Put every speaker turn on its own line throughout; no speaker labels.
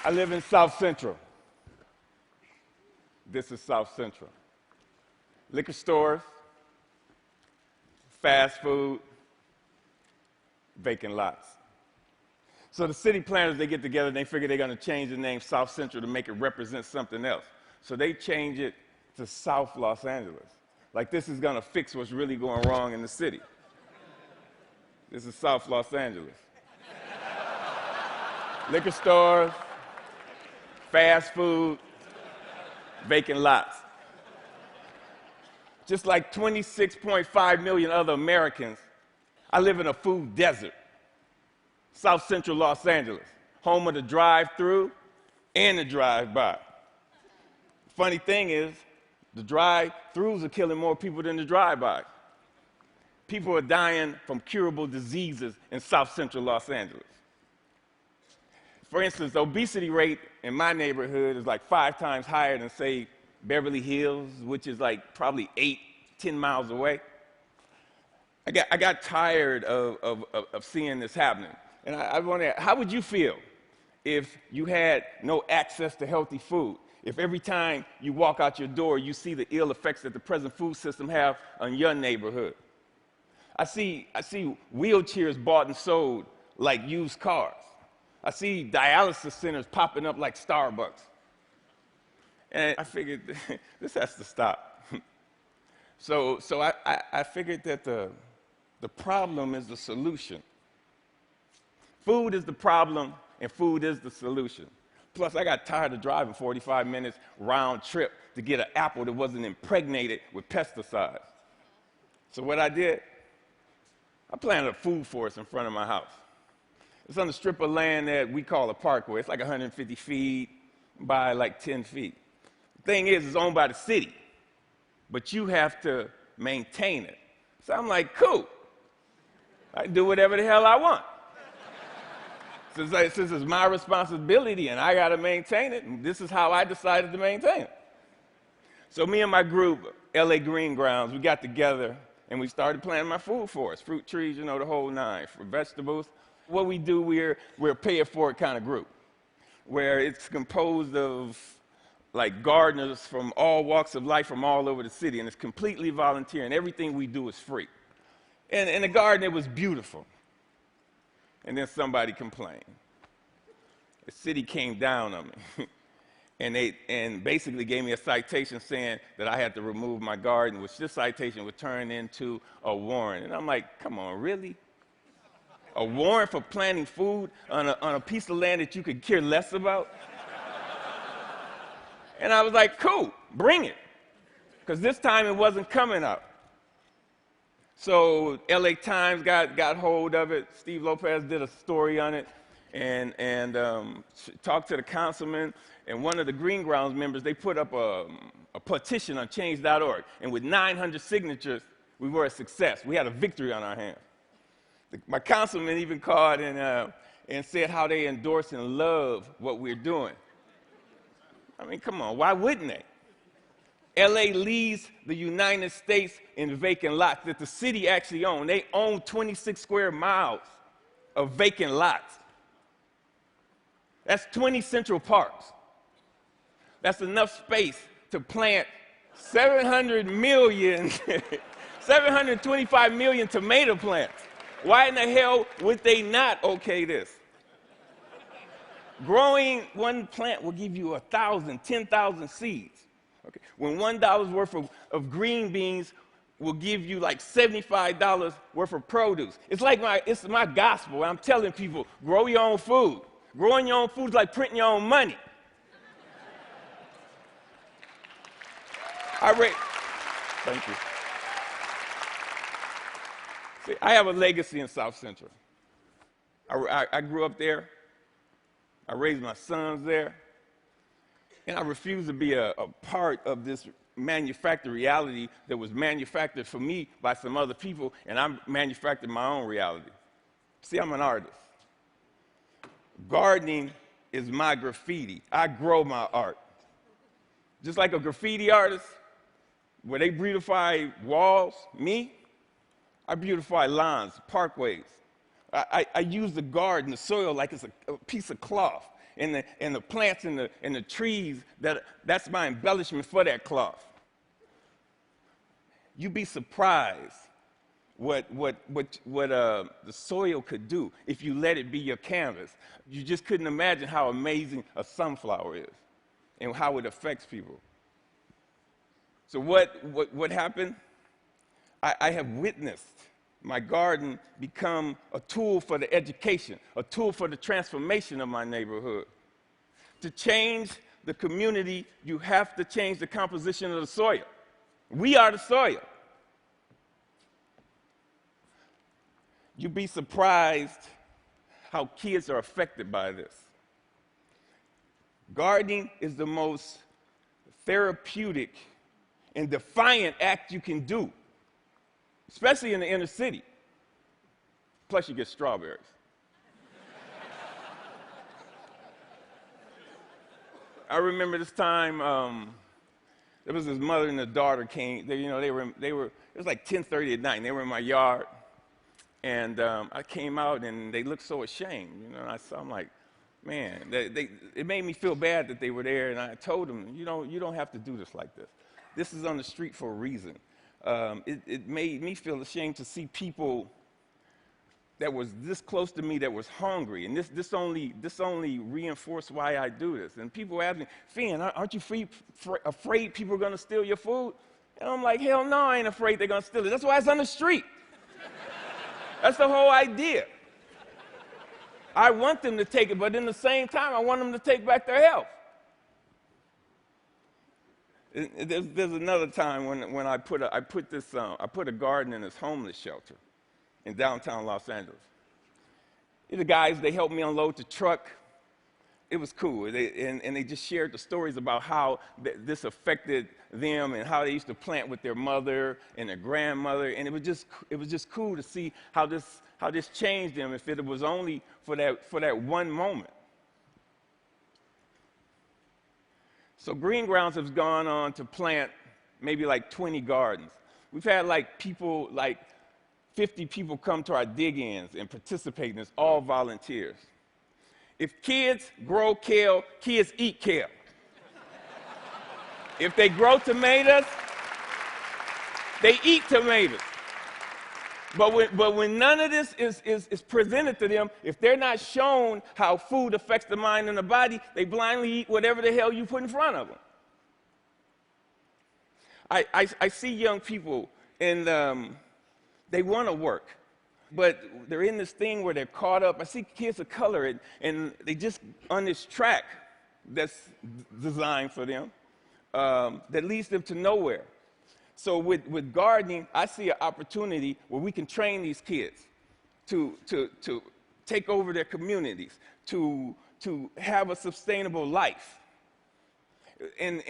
I live in South Central. This is South Central. Liquor stores, fast food, vacant lots. So the city planners, they get together and they figure they're going to change the name South Central to make it represent something else. So they change it to South Los Angeles. Like this is going to fix what's really going wrong in the city. This is South Los Angeles. Liquor stores, fast food, vacant lots. Just like 26.5 million other Americans, I live in a food desert. South Central Los Angeles, home of the drive-through and the drive-by. Funny thing is, the drive-throughs are killing more people than the drive-by. People are dying from curable diseases in South Central Los Angeles. For instance, the obesity rate in my neighborhood is like 5 times higher than, say, Beverly Hills, which is like probably 8-10 miles away. I got tired of seeing this happening. And I wonder, how would you feel if you had no access to healthy food? If every time you walk out your door, you see the ill effects that the present food system have on your neighborhood? I see wheelchairs bought and sold like used cars. I see dialysis centers popping up like Starbucks. And I figured this has to stop. So I figured that the problem is the solution. Food is the problem, and food is the solution. Plus, I got tired of driving 45 minutes round trip to get an apple that wasn't impregnated with pesticides. So what I did, I planted a food forest in front of my house. It's on a strip of land that we call a parkway. It's like 150 feet by like 10 feet. The thing is, it's owned by the city, but you have to maintain it. So I'm like, cool. I can do whatever the hell I want. Since it's my responsibility and I got to maintain it, and this is how I decided to maintain it. So me and my group, LA Green Grounds, we got together and we started planting my food forest, fruit trees, you know, the whole nine, for vegetables. What we do, we're a pay-it-forward kind of group, where it's composed of like gardeners from all walks of life from all over the city, and it's completely volunteer, and everything we do is free. And in the garden, it was beautiful. And then somebody complained. The city came down on me and basically gave me a citation saying that I had to remove my garden, which this citation would turn into a warrant. And I'm like, come on, really? A warrant for planting food on a piece of land that you could care less about? And I was like, cool, bring it. Because this time it wasn't coming up. So LA Times got hold of it. Steve Lopez did a story on it and talked to the councilman. And one of the Green Grounds members, they put up a petition on change.org. And with 900 signatures, we were a success. We had a victory on our hands. My councilman even called and said how they endorse and love what we're doing. I mean, come on, why wouldn't they? LA leads the United States in vacant lots that the city actually owns. They own 26 square miles of vacant lots. That's 20 Central Parks. That's enough space to plant 725 million tomato plants. Why in the hell would they not okay this? Growing one plant will give you 1,000, 10,000 seeds. Okay. When $1 worth of green beans will give you like $75 worth of produce. It's my gospel. I'm telling people, grow your own food. Growing your own food is like printing your own money. Thank you. See, I have a legacy in South Central. I grew up there. I raised my sons there. And I refuse to be a part of this manufactured reality that was manufactured for me by some other people, and I manufactured my own reality. See, I'm an artist. Gardening is my graffiti. I grow my art. Just like a graffiti artist, where they beautify walls, me, I beautify lawns, parkways. I use the garden, the soil, like it's a piece of cloth. and the plants and the trees, that's my embellishment for that cloth. You'd be surprised what the soil could do if you let it be your canvas. You just couldn't imagine how amazing a sunflower is and how it affects people. So what happened? I have witnessed my garden become a tool for the education, a tool for the transformation of my neighborhood. To change the community, you have to change the composition of the soil. We are the soil. You'd be surprised how kids are affected by this. Gardening is the most therapeutic and defiant act you can do, especially in the inner city. Plus, you get strawberries. I remember this time, there was this mother and a daughter came. They were. It was like 10:30 at night, and they were in my yard. And I came out, and they looked so ashamed. I'm like, man, it made me feel bad that they were there. And I told them, you don't have to do this like this. This is on the street for a reason. It made me feel ashamed to see people that was this close to me that was hungry. And this only reinforced why I do this. And people ask me, Finn, aren't you afraid people are going to steal your food? And I'm like, hell no, I ain't afraid they're going to steal it. That's why it's on the street. That's the whole idea. I want them to take it, but in the same time, I want them to take back their health. There's another time when I put a garden in this homeless shelter in downtown Los Angeles. The guys, they helped me unload the truck. It was cool. They just shared the stories about how this affected them and how they used to plant with their mother and their grandmother. And it was just cool to see how this changed them if it was only for that one moment. So Green Grounds has gone on to plant maybe like 20 gardens. We've had like 50 people come to our dig-ins and participate in this, all volunteers. If kids grow kale, kids eat kale. If they grow tomatoes, they eat tomatoes. But when none of this is presented to them, if they're not shown how food affects the mind and the body, they blindly eat whatever the hell you put in front of them. I see young people, and they want to work, but they're in this thing where they're caught up. I see kids of color, and they just on this track that's designed for them that leads them to nowhere. So with gardening, I see an opportunity where we can train these kids to take over their communities, to have a sustainable life. And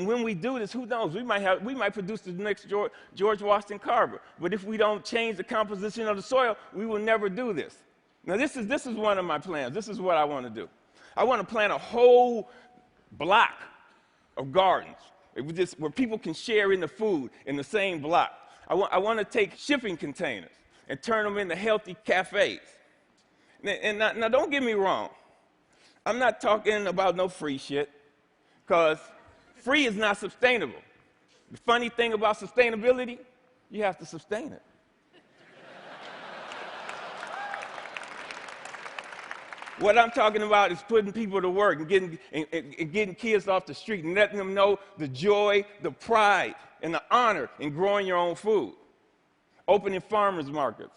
when we do this, who knows? We might produce the next George Washington Carver. But if we don't change the composition of the soil, we will never do this. Now, this is one of my plans. This is what I want to do. I want to plant a whole block of gardens where people can share in the food in the same block. I want to take shipping containers and turn them into healthy cafes. And now, don't get me wrong. I'm not talking about no free shit, because free is not sustainable. The funny thing about sustainability, you have to sustain it. What I'm talking about is putting people to work and getting kids off the street and letting them know the joy, the pride, and the honor in growing your own food. Opening farmers markets.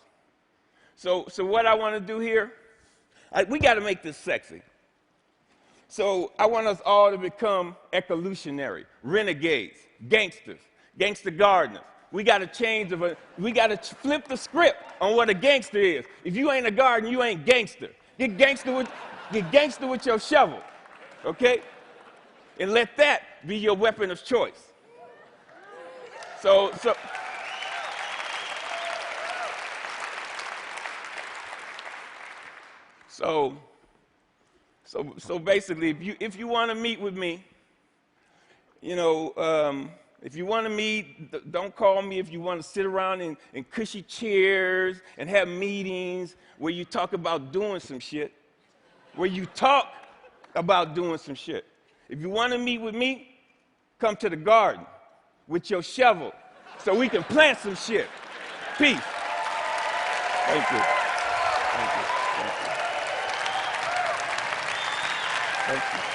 So what I want to do here, we got to make this sexy. So I want us all to become ecolutionary, renegades, gangsters, gangster gardeners. We got to we got to flip the script on what a gangster is. If you ain't a gardener, you ain't gangster. Get gangster with your shovel, okay? And let that be your weapon of choice. So basically, if you want to meet with me, if you want to meet, don't call me. If you want to sit around in cushy chairs and have meetings where you talk about doing some shit, where you talk about doing some shit. If you want to meet with me, come to the garden with your shovel so we can plant some shit. Peace. Thank you. Thank you. Thank you. Thank you.